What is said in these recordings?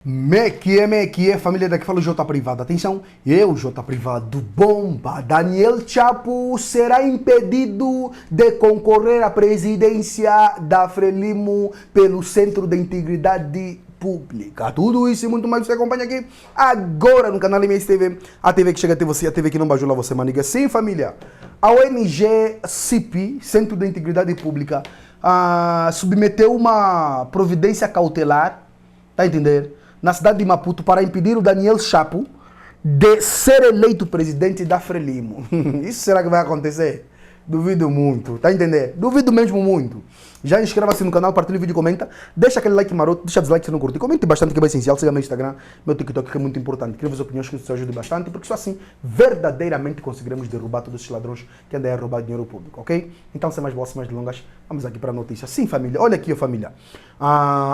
Me que é, família, daqui fala o J Privado. Atenção, eu, J Privado, bomba. Daniel Chapo será impedido de concorrer à presidência da Frelimo pelo Centro de Integridade Pública. Tudo isso e muito mais você acompanha aqui agora no canal MS TV. A TV que chega até você, a TV que não bajula você, maniga. Sim, família. A ONG CIP, Centro de Integridade Pública, submeteu uma providência cautelar, tá entendendo? Na cidade de Maputo para impedir o Daniel Chapo de ser eleito presidente da Frelimo. Isso será que vai acontecer? Duvido muito, tá entendendo? Duvido mesmo muito. Já inscreva-se no canal, partilhe o vídeo, comenta, deixa aquele like maroto, deixa dislike se não curtir, comente bastante que é bem essencial, siga meu Instagram, meu TikTok que é muito importante, escreva as opiniões que isso ajude bastante, porque só assim verdadeiramente conseguiremos derrubar todos esses ladrões que andam a roubar dinheiro público, ok? Então, sem mais bolas, sem mais delongas, vamos aqui para a notícia. Sim, família, olha aqui, família.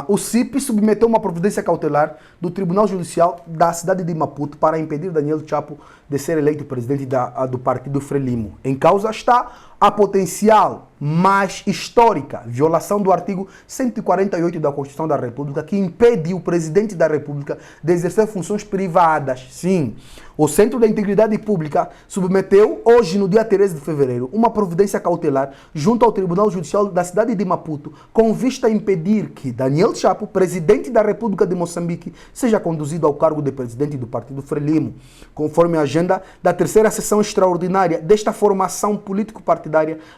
O CIP submeteu uma providência cautelar do Tribunal Judicial da cidade de Maputo para impedir Daniel Chapo de ser eleito presidente do partido Frelimo. Em causa está a potencial, mas histórica, violação do artigo 148 da Constituição da República, que impede o presidente da República de exercer funções privadas. Sim, o Centro da Integridade Pública submeteu, hoje, no dia 13 de fevereiro, uma providência cautelar junto ao Tribunal Judicial da cidade de Maputo, com vista a impedir que Daniel Chapo, presidente da República de Moçambique, seja conduzido ao cargo de presidente do partido Frelimo, conforme a agenda da terceira sessão extraordinária desta formação político-partidária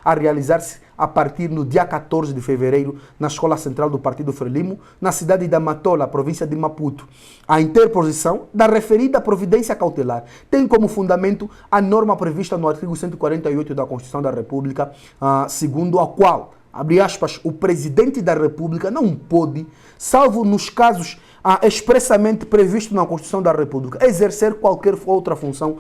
a realizar-se a partir do dia 14 de fevereiro na Escola Central do Partido Frelimo, na cidade da Matola, província de Maputo. A interposição da referida providência cautelar tem como fundamento a norma prevista no artigo 148 da Constituição da República, segundo a qual, abre aspas, o presidente da República não pode, salvo nos casos expressamente previsto na Constituição da República, exercer qualquer outra função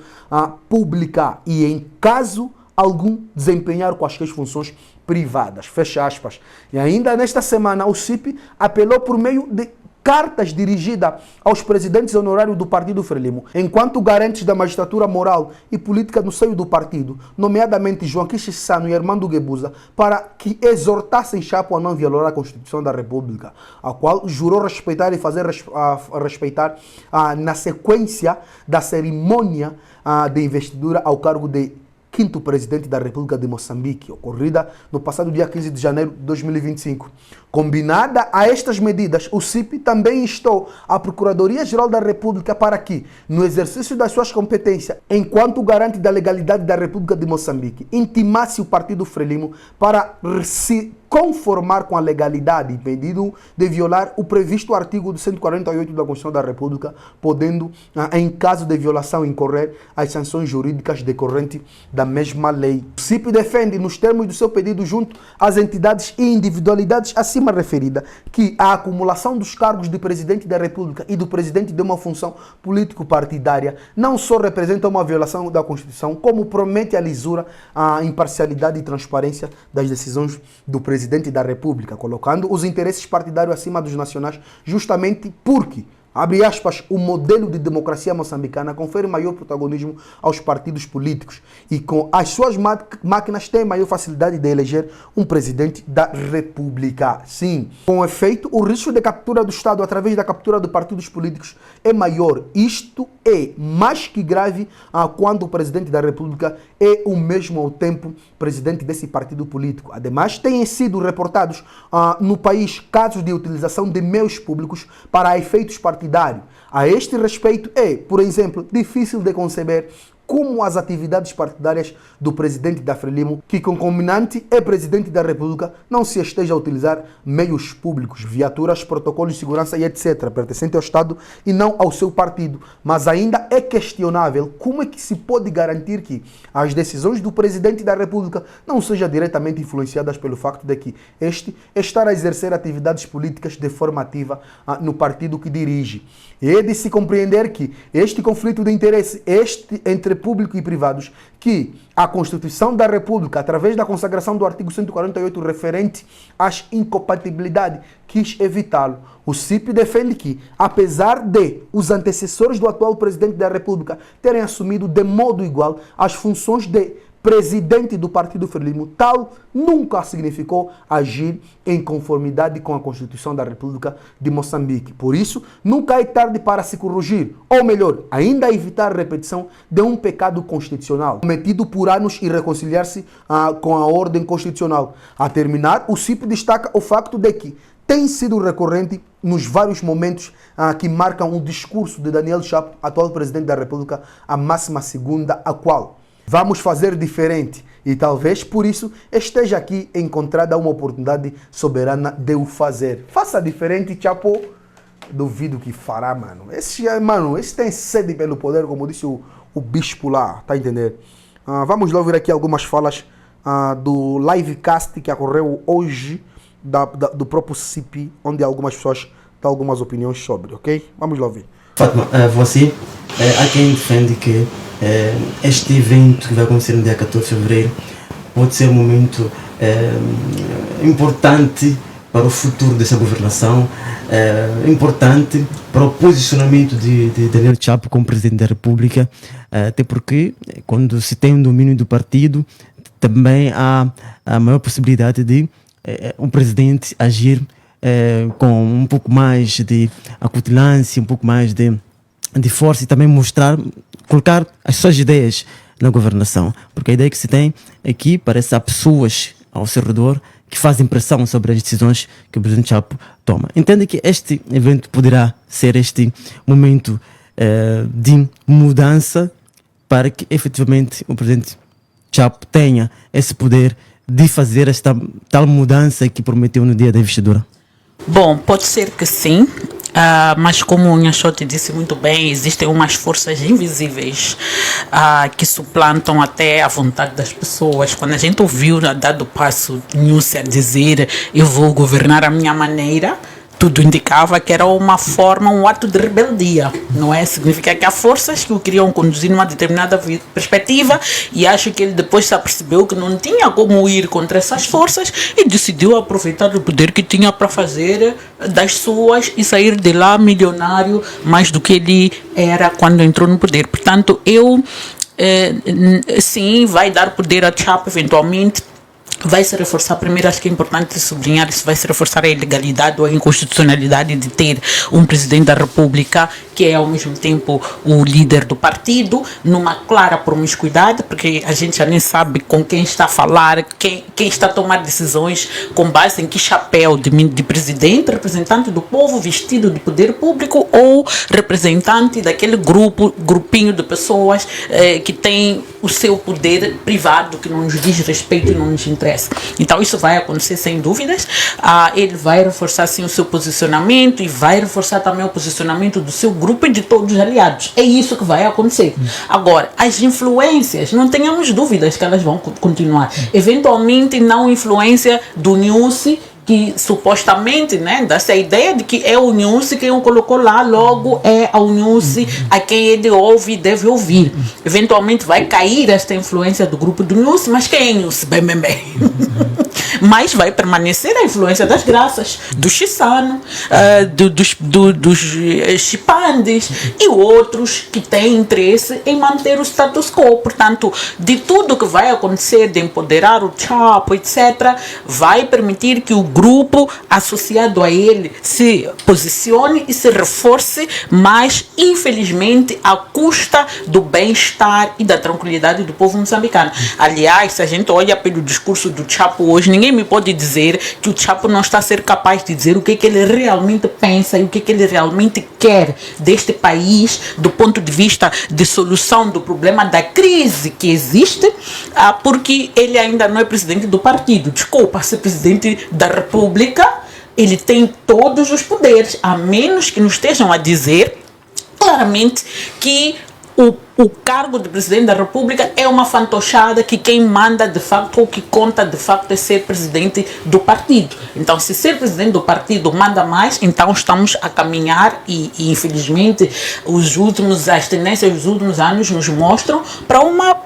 pública e, em caso algum, desempenhar quaisquer funções privadas, fecha aspas. E ainda nesta semana o CIP apelou por meio de cartas dirigidas aos presidentes honorários do partido Frelimo, enquanto garantes da magistratura moral e política no seio do partido, nomeadamente Joaquim Chissano e Armando Guebuza, para que exortassem Chapo a não violar a Constituição da República, a qual jurou respeitar e fazer respeitar na sequência da cerimônia de investidura ao cargo de quinto presidente da República de Moçambique, ocorrida no passado dia 15 de janeiro de 2025. Combinada a estas medidas, o CIP também instou a Procuradoria-Geral da República para que, no exercício das suas competências, enquanto garante da legalidade da República de Moçambique, intimasse o partido Frelimo para se conformar com a legalidade, impedindo de violar o previsto artigo 148 da Constituição da República, podendo, em caso de violação, incorrer as sanções jurídicas decorrentes da mesma lei. O CIP defende, nos termos do seu pedido junto às entidades e individualidades acima referida, que a acumulação dos cargos de presidente da República e do presidente de uma função político-partidária não só representa uma violação da Constituição, como promete a lisura, a imparcialidade e transparência das decisões do presidente da República, colocando os interesses partidários acima dos nacionais, justamente porque, abre aspas, o modelo de democracia moçambicana confere maior protagonismo aos partidos políticos e com as suas máquinas tem maior facilidade de eleger um presidente da República. Sim, com efeito, o risco de captura do Estado através da captura de partidos políticos é maior. Isto é mais que grave quando o presidente da República é o mesmo ao tempo presidente desse partido político. Ademais, têm sido reportados no país casos de utilização de meios públicos para efeitos partidários. A este respeito é, por exemplo, difícil de conceber como as atividades partidárias do presidente da Frelimo, que concomitante é presidente da República, não se esteja a utilizar meios públicos, viaturas, protocolos de segurança e etc., pertencente ao Estado e não ao seu partido. Mas ainda é questionável como é que se pode garantir que as decisões do presidente da República não sejam diretamente influenciadas pelo facto de que este estar a exercer atividades políticas de forma ativa no partido que dirige. E é de se compreender que este conflito de interesse, entre público e privados, que a Constituição da República, através da consagração do artigo 148 referente às incompatibilidades, quis evitá-lo. O CIP defende que, apesar de os antecessores do atual presidente da República terem assumido de modo igual as funções de presidente do Partido Frelimo, tal nunca significou agir em conformidade com a Constituição da República de Moçambique. Por isso, nunca é tarde para se corrigir, ou melhor, ainda evitar a repetição de um pecado constitucional cometido por anos e reconciliar-se com a ordem constitucional. A terminar, o CIP destaca o facto de que tem sido recorrente nos vários momentos que marcam o discurso de Daniel Chapo, atual presidente da República, a máxima segunda, a qual vamos fazer diferente. E talvez por isso esteja aqui encontrada uma oportunidade soberana de o fazer. Faça diferente, Chapo. Duvido que fará, mano. Esse tem sede pelo poder, como disse o bispo lá, tá entendendo? Vamos lá ouvir aqui algumas falas do livecast que ocorreu hoje, do próprio CIP, onde algumas pessoas dão algumas opiniões sobre, ok? Vamos lá ouvir. Fátima, você, há quem defende que este evento que vai acontecer no dia 14 de fevereiro pode ser um momento importante para o futuro dessa governação, importante para o posicionamento de Daniel Chapo como Presidente da República, até porque quando se tem um domínio do partido, também há a maior possibilidade de um presidente agir com um pouco mais de acutilância, um pouco mais de força e também colocar as suas ideias na governação. Porque a ideia que se tem é que parece que há pessoas ao seu redor que fazem pressão sobre as decisões que o presidente Chapo toma. Entende que este evento poderá ser este momento de mudança para que efetivamente o presidente Chapo tenha esse poder de fazer esta tal mudança que prometeu no dia da investidura? Bom, pode ser que sim, mas como o Nhachote disse muito bem, existem umas forças invisíveis que suplantam até a vontade das pessoas. Quando a gente ouviu, a dado passo, Nussi a dizer eu vou governar à minha maneira, tudo indicava que era uma forma, um ato de rebeldia, não é? Significa que há forças que o queriam conduzir numa determinada perspectiva e acho que ele depois se apercebeu que não tinha como ir contra essas forças e decidiu aproveitar o poder que tinha para fazer das suas e sair de lá milionário mais do que ele era quando entrou no poder. Portanto, sim, vai dar poder a Chapo eventualmente. Vai se reforçar, primeiro acho que é importante sublinhar isso, vai se reforçar a ilegalidade ou a inconstitucionalidade de ter um presidente da República que é ao mesmo tempo o líder do partido, numa clara promiscuidade, porque a gente já nem sabe com quem está a falar, quem está a tomar decisões, com base em que chapéu de presidente, representante do povo vestido de poder público ou representante daquele grupinho de pessoas que tem o seu poder privado, que não nos diz respeito e não nos interessa. Então isso vai acontecer sem dúvidas. Ele vai reforçar sim o seu posicionamento e vai reforçar também o posicionamento do seu grupo e de todos os aliados. É isso que vai acontecer. Agora, as influências, não tenhamos dúvidas que elas vão continuar. Eventualmente não influência do Nussi, que supostamente, né, dá-se a ideia de que é o Nussi quem o colocou lá, logo é o Nussi a quem ele ouve e deve ouvir. Eventualmente vai cair esta influência do grupo do Nussi, mas quem é Nussi? Bem. Mas vai permanecer a influência das graças, do Chissano, dos Chipandes e outros que têm interesse em manter o status quo. Portanto, de tudo que vai acontecer, de empoderar o Chapo, etc., vai permitir que o grupo associado a ele se posicione e se reforce, mas infelizmente à custa do bem-estar e da tranquilidade do povo moçambicano. Aliás, se a gente olha pelo discurso do Chapo hoje, ninguém me pode dizer que o Chapo não está a ser capaz de dizer o que ele realmente pensa e o que ele realmente quer deste país do ponto de vista de solução do problema da crise que existe, porque ele ainda não é presidente do partido. Desculpa, ser presidente da República, ele tem todos os poderes, a menos que nos estejam a dizer claramente que o cargo de presidente da República é uma fantochada, que quem manda de facto ou que conta de facto é ser presidente do partido. Então, se ser presidente do partido manda mais, então estamos a caminhar e infelizmente as tendências dos últimos anos nos mostram para uma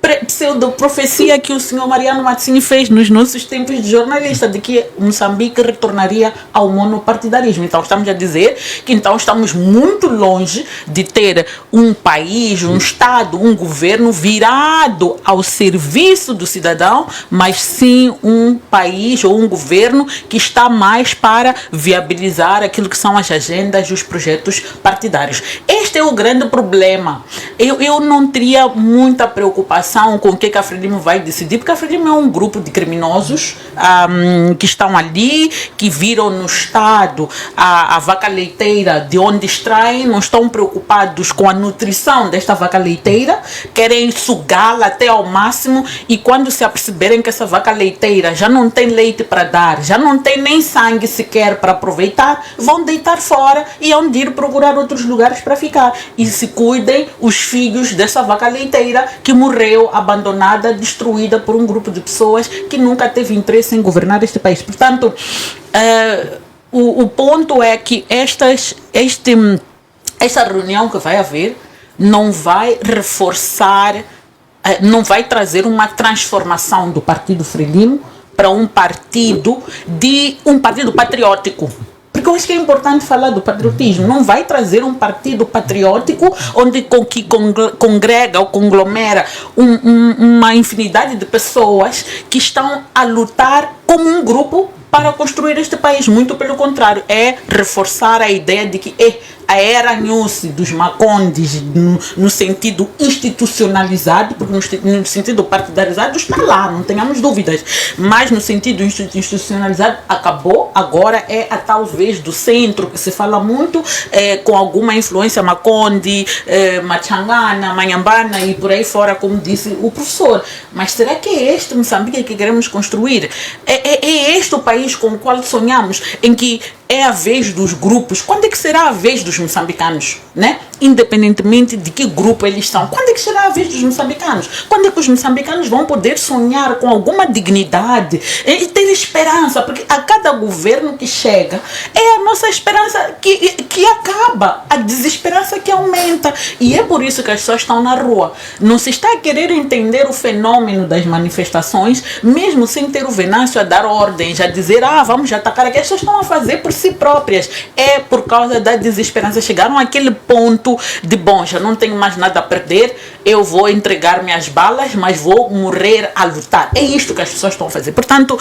pseudo-profecia que o senhor Mariano Mazzini fez nos nossos tempos de jornalista, de que Moçambique retornaria ao monopartidarismo. Então estamos a dizer que então estamos muito longe de ter um país, um Estado, um governo virado ao serviço do cidadão, mas sim um país ou um governo que está mais para viabilizar aquilo que são as agendas e os projetos partidários. Este é o grande problema. Eu não teria muita preocupação com o que a Frelimo vai decidir, porque a Frelimo é um grupo de criminosos que estão ali, que viram no Estado a vaca leiteira de onde extraem, não estão preocupados com a nutrição desta vaca leiteira, querem sugá-la até ao máximo, e quando se aperceberem que essa vaca leiteira já não tem leite para dar, já não tem nem sangue sequer para aproveitar, vão deitar fora e hão de ir procurar outros lugares para ficar. E se cuidem os filhos dessa vaca leiteira que morreu abandonada, destruída por um grupo de pessoas que nunca teve interesse em governar este país. Portanto, o ponto é que esta reunião que vai haver não vai reforçar, não vai trazer uma transformação do Partido Frelimo para um partido patriótico. Porque eu acho que é importante falar do patriotismo. Não vai trazer um partido patriótico que congrega ou conglomera uma infinidade de pessoas que estão a lutar como um grupo para construir este país. Muito pelo contrário, é reforçar a ideia de que a era Nhusi dos Macondes, no sentido institucionalizado, porque no sentido partidarizado está lá, não tenhamos dúvidas, mas no sentido institucionalizado acabou. Agora é a tal vez do centro, que se fala muito, com alguma influência Maconde, Machangana, Manhambana e por aí fora, como disse o professor. Mas será que é este Moçambique que queremos construir? É este o país com o qual sonhamos, em que é a vez dos grupos? Quando é que será a vez dos moçambicanos, né? Independentemente de que grupo eles estão, quando é que será a vez dos moçambicanos? Quando é que os moçambicanos vão poder sonhar com alguma dignidade e ter esperança? Porque a cada governo que chega, é a nossa esperança que acaba, a desesperança que aumenta. E é por isso que as pessoas estão na rua. Não se está a querer entender o fenômeno das manifestações, mesmo sem ter o Venâncio a dar ordens, a dizer, vamos atacar aqui. As pessoas estão a fazer por si próprias. É por causa da desesperança. Chegaram àquele ponto de, bom, já não tenho mais nada a perder, eu vou entregar minhas balas, mas vou morrer a lutar. É isto que as pessoas estão a fazer. Portanto,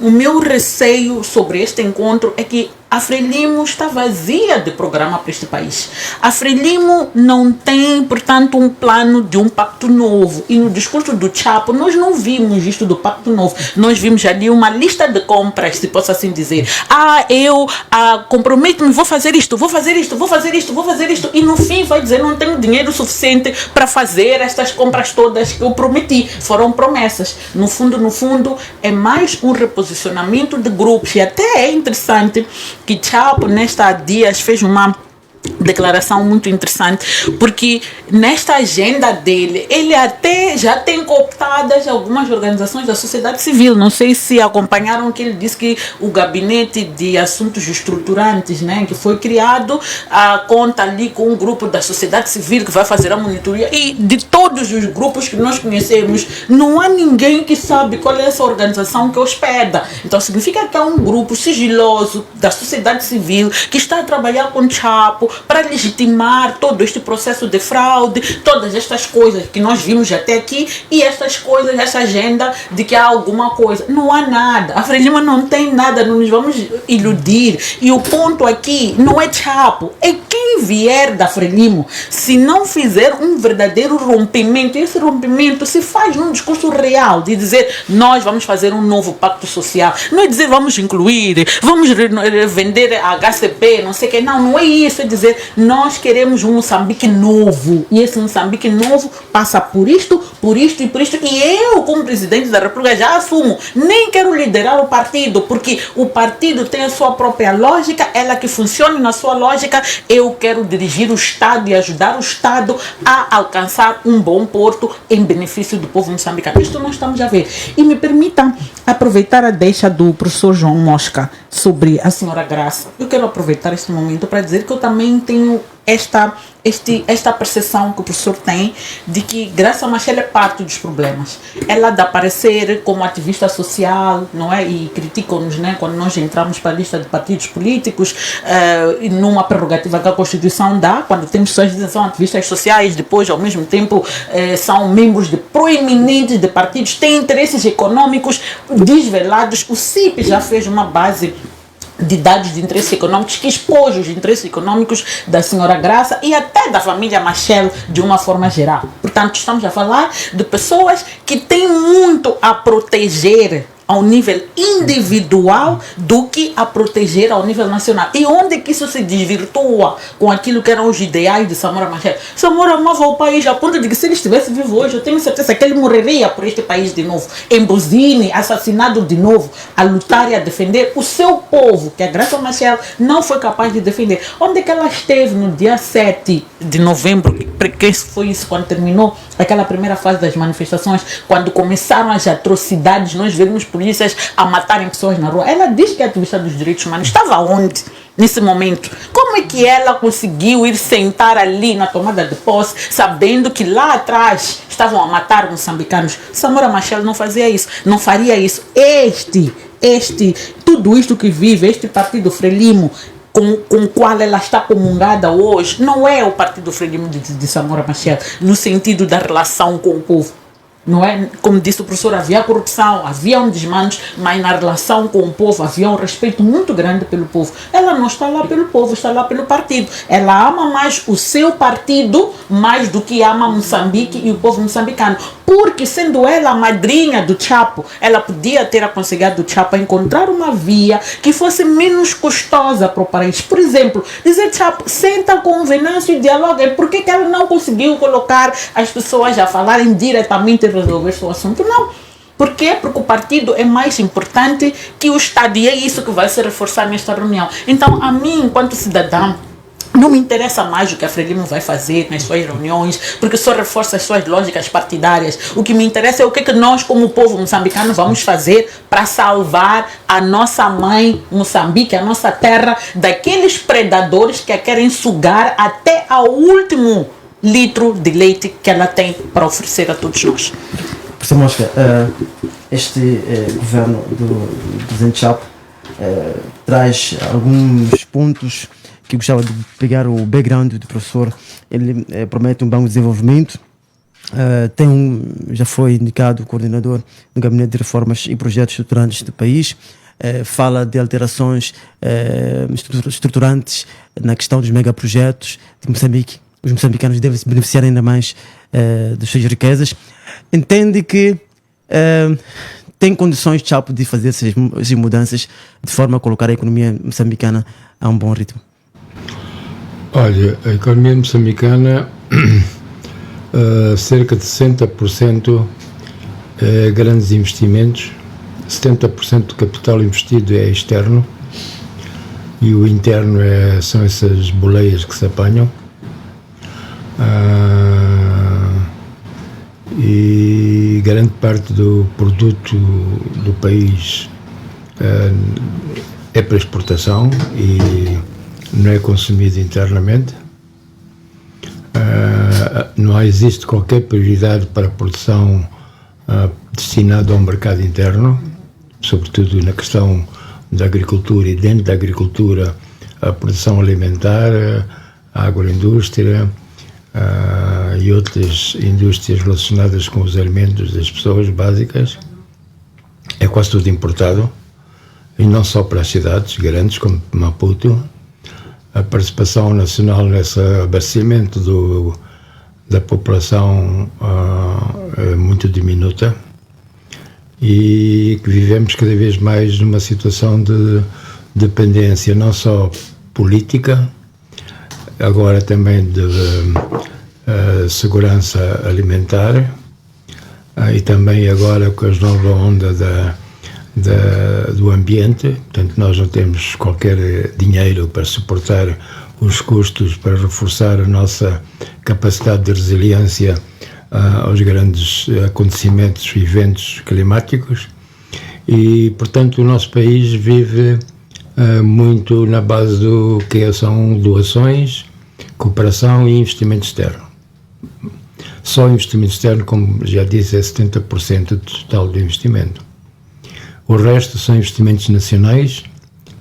o meu receio sobre este encontro é que a Frelimo está vazia de programa para este país. A Frelimo não tem, portanto, um plano de um pacto novo. E no discurso do Chapo, nós não vimos isto do pacto novo. Nós vimos ali uma lista de compras, se posso assim dizer. Eu comprometo-me, vou fazer isto, vou fazer isto, vou fazer isto, vou fazer isto. E no fim vai dizer, não tenho dinheiro suficiente para fazer estas compras todas que eu prometi. Foram promessas. No fundo, é mais um reposicionamento de grupos. E até é interessante que Chapo, nestes dias, fez uma declaração muito interessante, porque nesta agenda dele, ele até já tem cooptadas algumas organizações da sociedade civil. Não sei se acompanharam que ele disse que o gabinete de assuntos estruturantes, né, que foi criado, conta ali com um grupo da sociedade civil que vai fazer a monitoria, e de todos os grupos que nós conhecemos, não há ninguém que sabe qual é essa organização que hospeda. Então significa que há um grupo sigiloso da sociedade civil que está a trabalhar com Chapo para legitimar todo este processo de fraude, todas estas coisas que nós vimos até aqui, e estas coisas, essa agenda de que há alguma coisa. Não há nada. A Frelimo não tem nada, não nos vamos iludir. E o ponto aqui não é Chapo, é quem vier da Frelimo. Se não fizer um verdadeiro rompimento, e esse rompimento se faz num discurso real, de dizer, nós vamos fazer um novo pacto social. Não é dizer, vamos incluir, vamos vender a HCP, não sei o que. Não é isso. É dizer, nós queremos um Moçambique novo, e esse Moçambique novo passa por isto e por isto, e eu, como presidente da República, já assumo, nem quero liderar o partido, porque o partido tem a sua própria lógica, ela que funciona na sua lógica. Eu quero dirigir o Estado e ajudar o Estado a alcançar um bom porto em benefício do povo moçambicano. Isto nós estamos a ver. E me permita aproveitar a deixa do professor João Mosca sobre a senhora Graça. Eu quero aproveitar este momento para dizer que eu também tenho esta percepção que o professor tem de que Graça Machel é parte dos problemas. Ela dá parecer como ativista social, não é? E criticam-nos, né? Quando nós entramos para a lista de partidos políticos, numa prerrogativa que a Constituição dá, quando temos pessoas que são ativistas sociais, depois, ao mesmo tempo, são membros de proeminentes de partidos, têm interesses econômicos desvelados. O CIP já fez uma base de dados de interesses econômicos que expôs os interesses econômicos da senhora Graça e até da família Machel de uma forma geral. Portanto, estamos a falar de pessoas que têm muito a proteger ao nível individual do que a proteger ao nível nacional. E onde que isso se desvirtua com aquilo que eram os ideais de Samora Machel? Samora amava o país a ponto de que se ele estivesse vivo hoje, eu tenho certeza que ele morreria por este país de novo, em Buzine, assassinado de novo, a lutar e a defender o seu povo, que a Graça Machel não foi capaz de defender. Onde que ela esteve no dia 7 de novembro, que foi isso, quando terminou aquela primeira fase das manifestações, quando começaram as atrocidades, nós vimos polícias a matarem pessoas na rua. Ela diz que é ativista dos direitos humanos. Estava onde nesse momento? Como é que ela conseguiu ir sentar ali na tomada de posse, sabendo que lá atrás estavam a matar moçambicanos? Samora Machel não fazia isso, não faria isso. Tudo isto que vive, este partido Frelimo, com o qual ela está comungada hoje, não é o partido Frelimo de Samora Machel, no sentido da relação com o povo. Não é? Como disse o professor, havia corrupção, havia desmandos, mas na relação com o povo havia um respeito muito grande pelo povo. Ela não está lá pelo povo, está lá pelo partido. Ela ama mais o seu partido mais do que ama Moçambique e o povo moçambicano. Porque, sendo ela a madrinha do Chapo, ela podia ter aconselhado o Chapo a encontrar uma via que fosse menos custosa para o país. Por exemplo, dizer: Chapo, senta com o Venâncio e dialoga. Por que ela não conseguiu colocar as pessoas a falarem diretamente e resolver o assunto? Não. Por quê? Porque o partido é mais importante que o Estado, e é isso que vai se reforçar nesta reunião. Então, a mim, enquanto cidadã, não me interessa mais o que a Frelimo vai fazer nas suas reuniões, porque só reforça as suas lógicas partidárias. O que me interessa é o que nós, como povo moçambicano, vamos fazer para salvar a nossa mãe Moçambique, a nossa terra, daqueles predadores que a querem sugar até ao último litro de leite que ela tem para oferecer a todos nós. Professor Mosca, este governo do presidente Chapo traz alguns pontos que eu gostava de pegar o background do professor. Ele promete um bom desenvolvimento, já foi indicado o coordenador do Gabinete de Reformas e Projetos Estruturantes do país, fala de alterações estruturantes na questão dos megaprojetos de Moçambique. Os moçambicanos devem se beneficiar ainda mais das suas riquezas. Entende que tem condições de Chapo de fazer essas mudanças de forma a colocar a economia moçambicana a um bom ritmo? Olha, a economia moçambicana, cerca de 60% é grandes investimentos, 70% do capital investido é externo e o interno são essas boleias que se apanham. E grande parte do produto do país é para exportação e não é consumido internamente. Não existe qualquer prioridade para a produção destinada ao mercado interno, sobretudo na questão da agricultura, e dentro da agricultura a produção alimentar, a agroindústria e outras indústrias relacionadas com os alimentos das pessoas básicas. É quase tudo importado, e não só para as cidades grandes como Maputo. A participação nacional nesse abastecimento da população é muito diminuta, e que vivemos cada vez mais numa situação de dependência, não só política, agora também de segurança alimentar, e também agora com a nova onda do ambiente. Portanto, nós não temos qualquer dinheiro para suportar os custos, para reforçar a nossa capacidade de resiliência aos grandes acontecimentos e eventos climáticos, e, portanto, o nosso país vive muito na base do que são doações, cooperação e investimento externo. Só o investimento externo, como já disse, é 70% do total do investimento. O resto são investimentos nacionais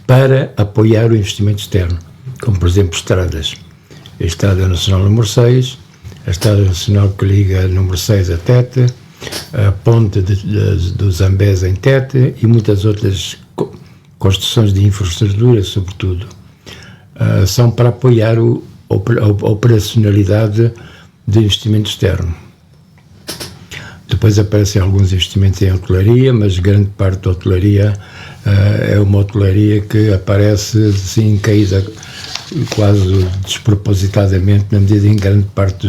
para apoiar o investimento externo, como por exemplo estradas. A Estrada Nacional número 6, a Estrada Nacional que liga número 6 a Tete, a ponte do Zambeze em Tete e muitas outras construções de infraestrutura, sobretudo, são para apoiar a operacionalidade do investimento externo. Depois aparecem alguns investimentos em hotelaria, mas grande parte da hotelaria é uma hotelaria que aparece assim, caída quase despropositadamente, na medida em que grande parte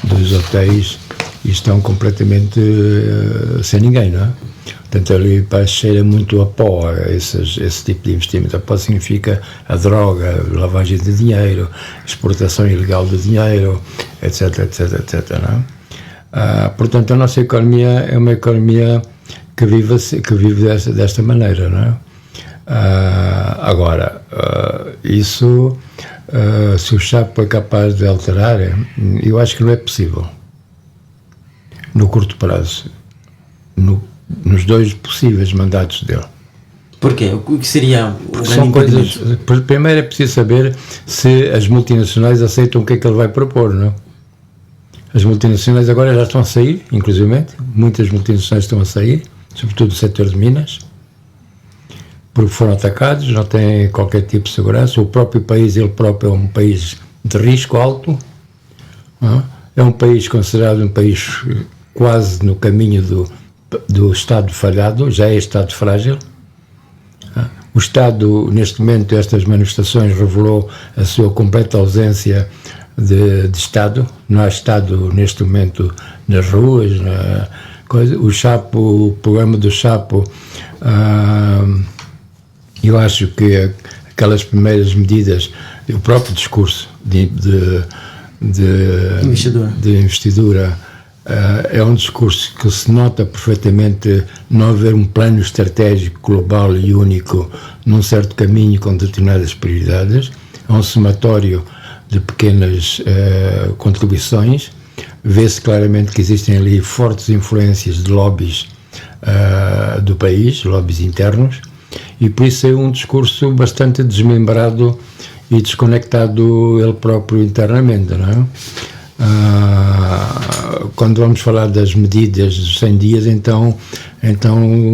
dos hotéis estão completamente sem ninguém, não é? Portanto, ali cheira muito a pó esse tipo de investimento. A pó significa a droga, a lavagem de dinheiro, exportação ilegal de dinheiro, etc, não é? Portanto, a nossa economia é uma economia que vive desta maneira, não é? Agora, isso, se o Chapo é capaz de alterar, eu acho que não é possível. No curto prazo. Nos 2 possíveis mandatos dele. Porquê? O que seria o São coisas. Primeiro é preciso saber se as multinacionais aceitam o que é que ele vai propor, não? As multinacionais agora já estão a sair, inclusivamente, muitas multinacionais estão a sair, sobretudo do setor de Minas, porque foram atacados, não têm qualquer tipo de segurança. O próprio país, ele próprio, é um país de risco alto, não? É um país considerado um país quase no caminho do Estado falhado, já é Estado frágil. O Estado, neste momento, estas manifestações revelou a sua completa ausência de Estado. Não há Estado, neste momento, nas ruas. O Chapo, o programa do Chapo, eu acho que aquelas primeiras medidas, o próprio discurso de investidura, é um discurso que se nota perfeitamente não haver um plano estratégico global e único num certo caminho com determinadas prioridades. É um somatório de pequenas contribuições. Vê-se claramente que existem ali fortes influências de lobbies do país, lobbies internos, e por isso é um discurso bastante desmembrado e desconectado ele próprio internamente, não é? Quando vamos falar das medidas dos 100 dias, então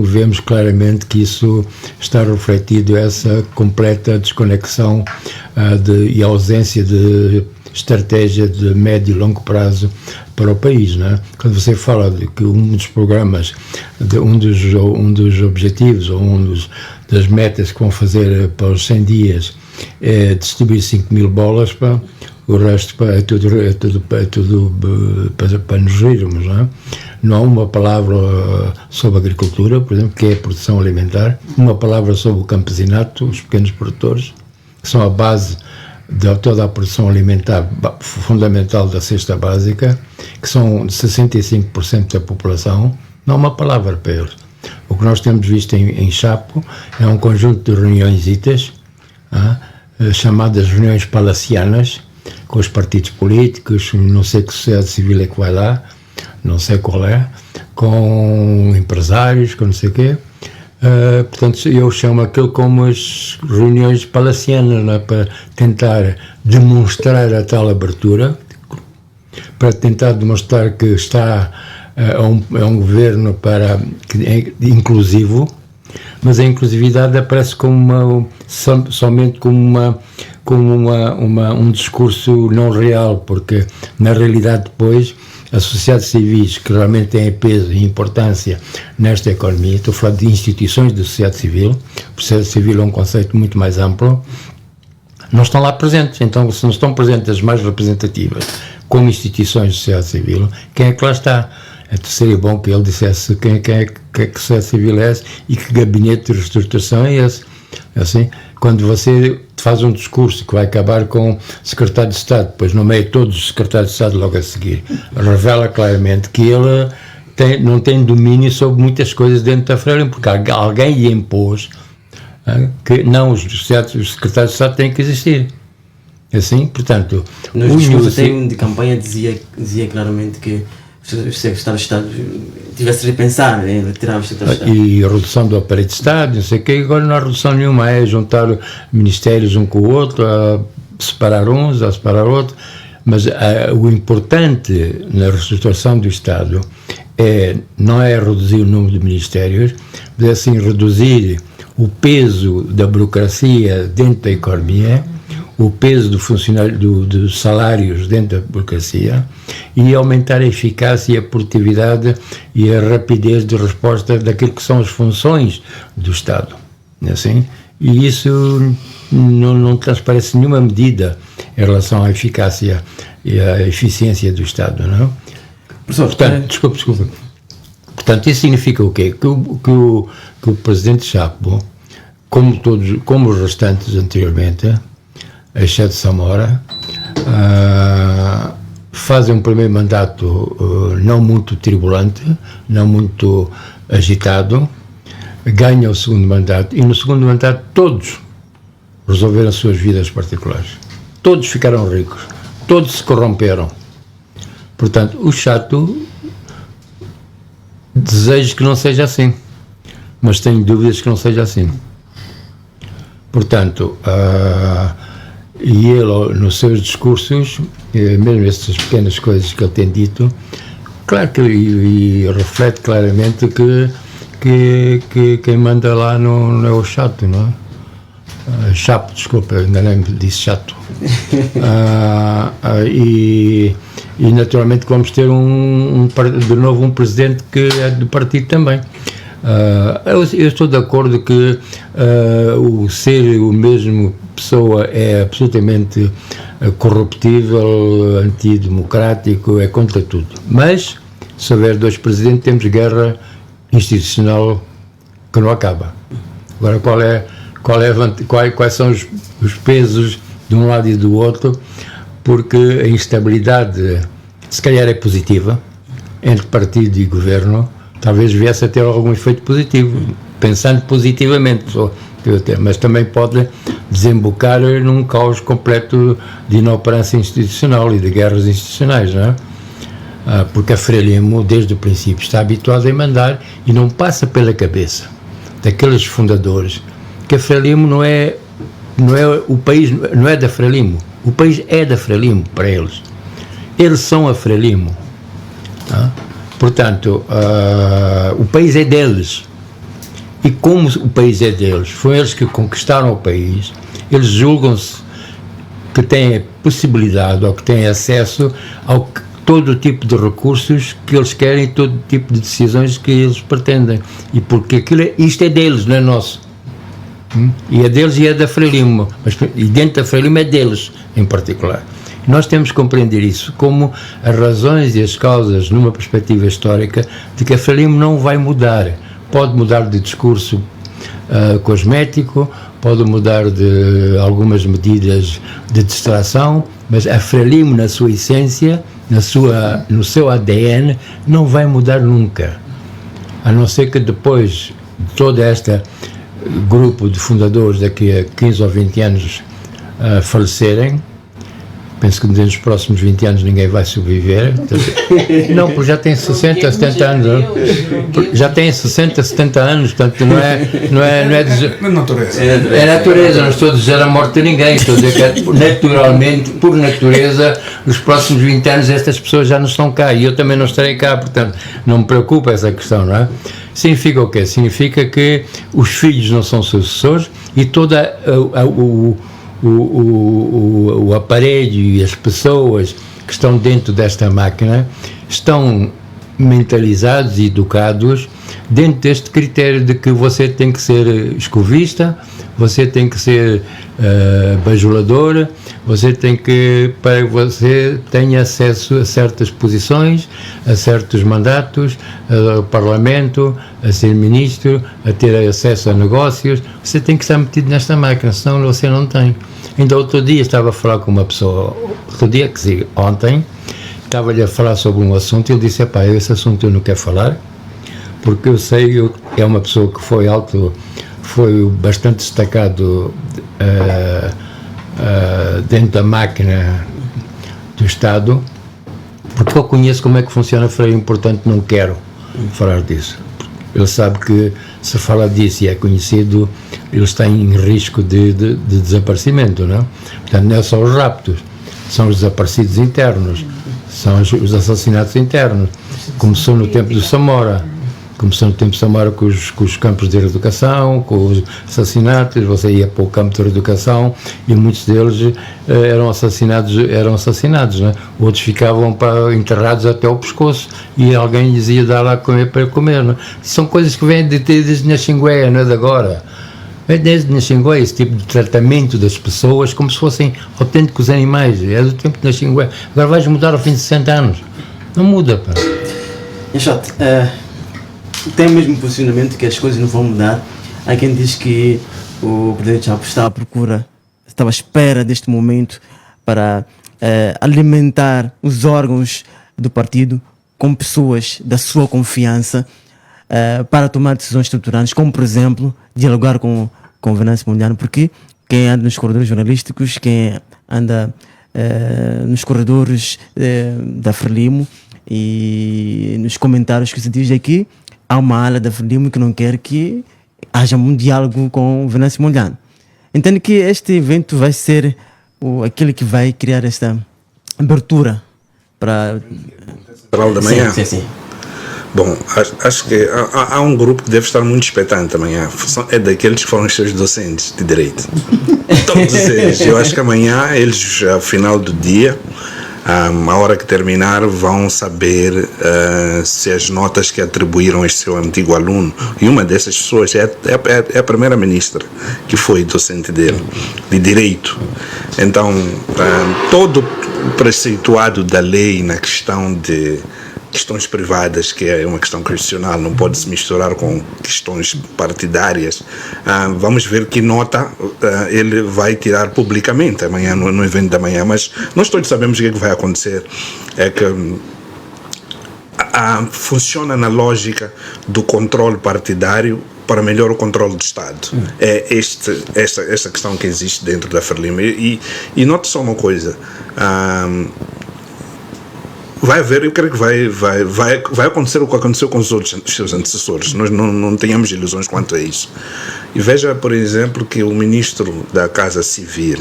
vemos claramente que isso está refletido, essa completa desconexão e ausência de estratégia de médio e longo prazo para o país, não é? Quando você fala de que um dos programas, um dos objetivos ou das metas que vão fazer para os 100 dias é distribuir 5 mil bolas, o resto é tudo para nos rirmos, não é? Não há uma palavra sobre agricultura, por exemplo, que é a produção alimentar, uma palavra sobre o campesinato, os pequenos produtores, que são a base de toda a produção alimentar fundamental da cesta básica, que são 65% da população. Não há uma palavra para eles. O que nós temos visto em Chapo é um conjunto de reuniões chamadas reuniões palacianas, com os partidos políticos, não sei que sociedade civil é que vai lá, não sei qual é, com empresários, com não sei o quê. Portanto, eu chamo aquilo como as reuniões palacianas, não é? Para tentar demonstrar a tal abertura, para tentar demonstrar que é um governo inclusivo, mas a inclusividade aparece somente como um discurso não real, porque na realidade depois as sociedades civis que realmente têm peso e importância nesta economia, estou a falar de instituições de sociedade civil, a sociedade civil é um conceito muito mais amplo, não estão lá presentes. Então, se não estão presentes as mais representativas como instituições de sociedade civil, quem é que lá está? Então seria bom que ele dissesse quem é que a sociedade civil é esse e que gabinete de reestruturação é esse. Assim, quando você faz um discurso que vai acabar com o secretário de Estado, depois nomeia todos os secretários de Estado logo a seguir, revela claramente que ele não tem domínio sobre muitas coisas dentro da Frelimo, porque alguém lhe impôs que não, os secretários de Estado têm que existir. Assim, portanto, No discurso até de campanha dizia claramente que o secretário de Estado tivesse de repensar em retirar o secretário de Estado. E a redução do aparelho de Estado, não sei o quê, agora não há redução nenhuma, é juntar ministérios um com o outro, a separar uns, a separar outros, mas o importante na reestruturação do Estado não é reduzir o número de ministérios, mas é assim reduzir o peso da burocracia dentro da economia, o peso do funcionário, dos salários dentro da burocracia e aumentar a eficácia, a produtividade e a rapidez de resposta daquilo que são as funções do Estado. Assim? E isso não transparece nenhuma medida em relação à eficácia e à eficiência do Estado, não? Professor, portanto, desculpa. Portanto, isso significa o quê? Que o Presidente Chapo, como os restantes anteriormente, exceto Samora, fazem um primeiro mandato não muito tribulante, não muito agitado, ganham o segundo mandato, e no segundo mandato todos resolveram as suas vidas particulares. Todos ficaram ricos, todos se corromperam. Portanto, o Chato desejo que não seja assim, mas tenho dúvidas que não seja assim. Portanto, e ele, nos seus discursos, mesmo essas pequenas coisas que ele tem dito, claro que e reflete claramente que quem manda lá não é o Chato, não é? Chapo, desculpa, ainda nem disse Chato. E naturalmente que vamos ter de novo um presidente que é do partido também. Eu estou de acordo que o ser o mesmo pessoa é absolutamente corruptível, antidemocrático, é contra tudo. Mas, se houver dois presidentes, temos guerra institucional que não acaba. Agora, quais são os pesos de um lado e do outro? Porque a instabilidade, se calhar, é positiva entre partido e governo. Talvez viesse a ter algum efeito positivo, pensando positivamente, mas também pode desembocar num caos completo de inoperância institucional e de guerras institucionais, não é? Porque a Frelimo, desde o princípio, está habituada a mandar e não passa pela cabeça daqueles fundadores que a Frelimo não é o país, não é da Frelimo, o país é da Frelimo para eles. Eles são a Frelimo. Portanto, o país é deles. E como o país é deles, foram eles que conquistaram o país, eles julgam-se que têm possibilidade ou que têm acesso a todo tipo de recursos que eles querem, todo tipo de decisões que eles pretendem. E porque isto é deles, não é nosso. E é deles e é da Frelimo. E dentro da Frelimo é deles, em particular. Nós temos que compreender isso como as razões e as causas, numa perspectiva histórica, de que a Frelimo não vai mudar. Pode mudar de discurso cosmético, pode mudar de algumas medidas de distração, mas a Frelimo, na sua essência, no seu ADN, não vai mudar nunca. A não ser que depois de todo este grupo de fundadores, daqui a 15 ou 20 anos, falecerem. Penso que nos próximos 20 anos ninguém vai sobreviver. Não, porque já tem 60, 70 anos. Já tem 60, 70 anos, portanto não é dizer... É natureza, não estou a dizer a morte de ninguém, estou a dizer que naturalmente, por natureza, nos próximos 20 anos estas pessoas já não estão cá e eu também não estarei cá, portanto não me preocupa essa questão, não é? Significa o quê? Significa que os filhos não são sucessores e toda o aparelho e as pessoas que estão dentro desta máquina estão mentalizados e educados dentro deste critério de que você tem que ser escovista, você tem que ser bajulador, você tem que, para que você tenha acesso a certas posições, a certos mandatos, ao Parlamento, a ser ministro, a ter acesso a negócios, você tem que estar metido nesta máquina, senão você não tem. Ainda outro dia estava a falar com uma pessoa, ontem, estava-lhe a falar sobre um assunto e ele disse, esse assunto eu não quero falar, porque eu sei, é uma pessoa que foi bastante destacado dentro da máquina do Estado, porque eu conheço como é que funciona a Frelimo, portanto não quero falar disso. Ele sabe que se fala disso e é conhecido, ele está em risco de desaparecimento, não? Portanto, não é só os raptos, são os desaparecidos internos, são os assassinatos internos. Começou no tempo do Samora, com os campos de reeducação, com os assassinatos. Você ia para o campo de reeducação e muitos deles eram assassinados, né? Outros ficavam enterrados até o pescoço e alguém lhes ia dar lá para comer, né? São coisas que vêm desde Nhaxingué, não é de agora. É desde Nhaxingué esse tipo de tratamento das pessoas como se fossem autênticos animais. É do tempo de Nhaxingué. Agora vais mudar ao fim de 60 anos. Não muda, pá. Enxote, tem o mesmo posicionamento que as coisas não vão mudar. Há quem diz que o presidente Chapo está à procura, estava à espera deste momento para alimentar os órgãos do partido com pessoas da sua confiança para tomar decisões estruturantes, como por exemplo dialogar com Venâncio Mondlane, porque quem anda nos corredores jornalísticos, quem anda nos corredores da Frelimo e nos comentários que se diz aqui, há uma ala da Frelimo que não quer que haja um diálogo com Venâncio Mondlane. Entendo que este evento vai ser aquele que vai criar esta abertura para... Central da manhã? Sim. Bom, acho que há um grupo que deve estar muito expectante amanhã. É daqueles que foram os seus docentes de direito. Todos eles. Eu acho que amanhã, eles, ao final do dia, a hora que terminar, vão saber se as notas que atribuíram a este seu antigo aluno, e uma dessas pessoas é a primeira-ministra, que foi docente dele, de direito. Então, todo o preceituado da lei na questão de questões privadas, que é uma questão constitucional, não pode se misturar com questões partidárias. Vamos ver que nota ele vai tirar publicamente amanhã, no evento da manhã, mas nós todos sabemos o que vai acontecer. É que funciona na lógica do controle partidário para melhor o controle do Estado. É esta questão que existe dentro da Frelimo. E note só uma coisa, vai haver, eu creio que vai acontecer o que aconteceu com os seus antecessores. Nós não tenhamos ilusões quanto a isso. E veja, por exemplo, que o ministro da Casa Civil,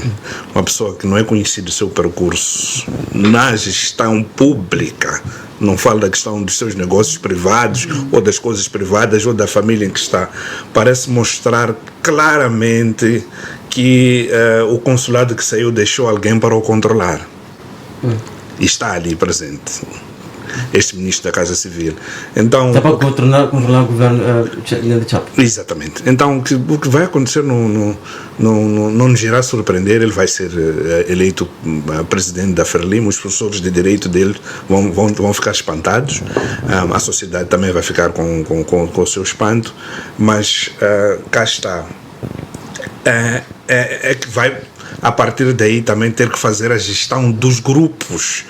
uma pessoa que não é conhecido o seu percurso na gestão pública, não fala da questão dos seus negócios privados ou das coisas privadas ou da família em que está, parece mostrar claramente que o consulado que saiu deixou alguém para o controlar. E está ali presente este ministro da Casa Civil. Então, está para controlar o governo de Chapo. Exatamente. Então o que vai acontecer não nos irá surpreender. Ele vai ser eleito presidente da Frelimo. Os professores de direito dele vão ficar espantados. A sociedade também vai ficar com o seu espanto. Mas cá está. É que vai, a partir daí, também ter que fazer a gestão dos grupos,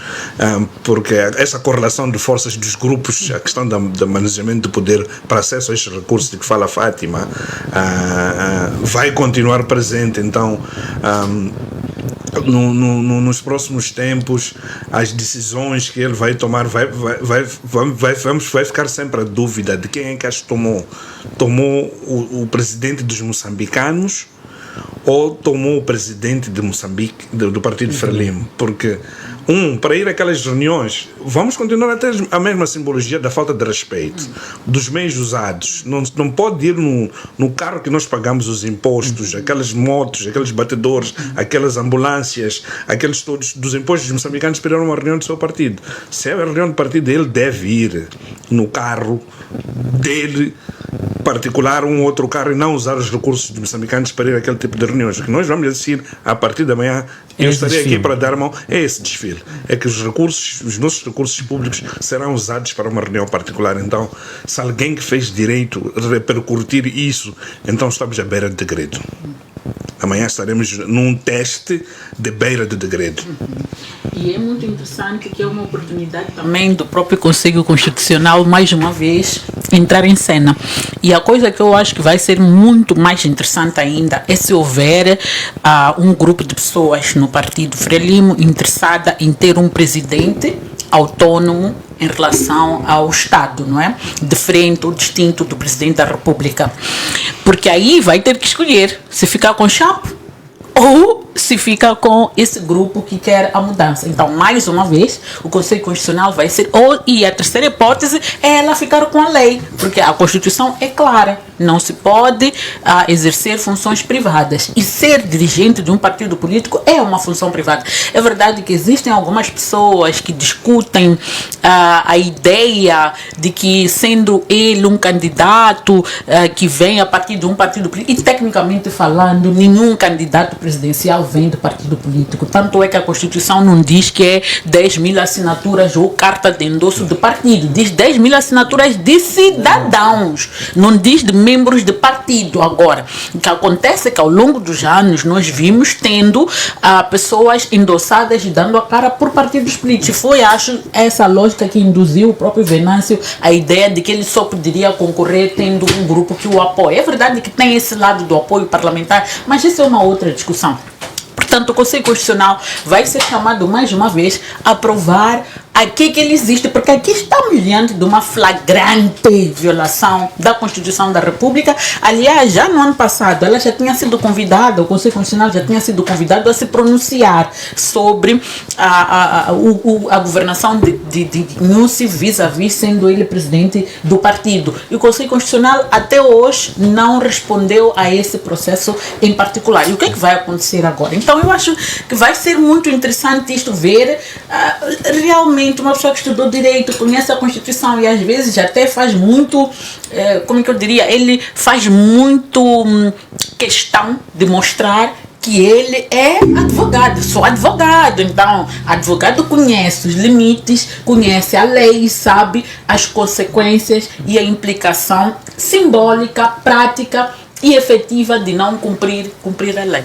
porque essa correlação de forças dos grupos, a questão do manejamento do poder para acesso a estes recursos de que fala a Fátima, vai continuar presente. Então, nos próximos tempos, as decisões que ele vai tomar, vai ficar sempre a dúvida de quem é que as tomou. Tomou o presidente dos moçambicanos ou tomou o presidente de Moçambique, do partido Frelimo? Porque, para ir àquelas reuniões, vamos continuar a ter a mesma simbologia da falta de respeito, dos meios usados. Não pode ir no carro que nós pagamos os impostos, aquelas motos, aqueles batedores, aquelas ambulâncias, aqueles todos dos impostos dos moçambicanos para ir a uma reunião do seu partido. Se é a reunião do partido dele, deve ir no carro dele particular, um outro carro, e não usar os recursos dos moçambicanos para ir àquele tipo de reuniões. O que nós vamos assistir a partir da manhã, eu estarei aqui para dar mão, é esse desfile. É que os nossos recursos públicos serão usados para uma reunião particular. Então, se alguém que fez direito repercutir isso, então estamos à beira de degredo. Amanhã estaremos num teste de beira de degredo. E é muito interessante que é uma oportunidade também do próprio Conselho Constitucional, mais uma vez, entrar em cena. E a coisa que eu acho que vai ser muito mais interessante ainda é se houver um grupo de pessoas no Partido Frelimo interessada em ter um presidente autônomo em relação ao Estado, não é? Diferente ou distinto do Presidente da República. Porque aí vai ter que escolher se ficar com o Chapo ou se fica com esse grupo que quer a mudança. Então, mais uma vez, o Conselho Constitucional vai ser... E a terceira hipótese é ela ficar com a lei, porque a Constituição é clara. Não se pode exercer funções privadas. E ser dirigente de um partido político é uma função privada. É verdade que existem algumas pessoas que discutem a ideia de que, sendo ele um candidato que vem a partir de um partido político, e tecnicamente falando, nenhum candidato presidencial vem do partido político. Tanto é que a Constituição não diz que é 10 mil assinaturas ou carta de endosso do partido. Diz 10 mil assinaturas de cidadãos. Não diz de membros de partido. Agora, o que acontece é que ao longo dos anos nós vimos tendo pessoas endossadas e dando a cara por partidos políticos. Foi, acho, essa lógica que induziu o próprio Venâncio a ideia de que ele só poderia concorrer tendo um grupo que o apoia. É verdade que tem esse lado do apoio parlamentar, mas isso é uma outra discussão. Portanto, o Conselho Constitucional vai ser chamado mais uma vez a provar aqui que ele existe, porque aqui estamos diante de uma flagrante violação da Constituição da República. Aliás, já no ano passado, ela já tinha sido convidada, o Conselho Constitucional já tinha sido convidado a se pronunciar sobre a governação de Nussi vis-à-vis, sendo ele presidente do partido. E o Conselho Constitucional até hoje não respondeu a esse processo em particular. E o que é que vai acontecer agora? Então, eu acho que vai ser muito interessante isto, ver realmente uma pessoa que estudou direito, conhece a Constituição e às vezes até faz muito, como é que eu diria, ele faz muito questão de mostrar que ele é advogado, sou advogado. Então, advogado conhece os limites, conhece a lei, sabe as consequências e a implicação simbólica, prática e efetiva de não cumprir a lei.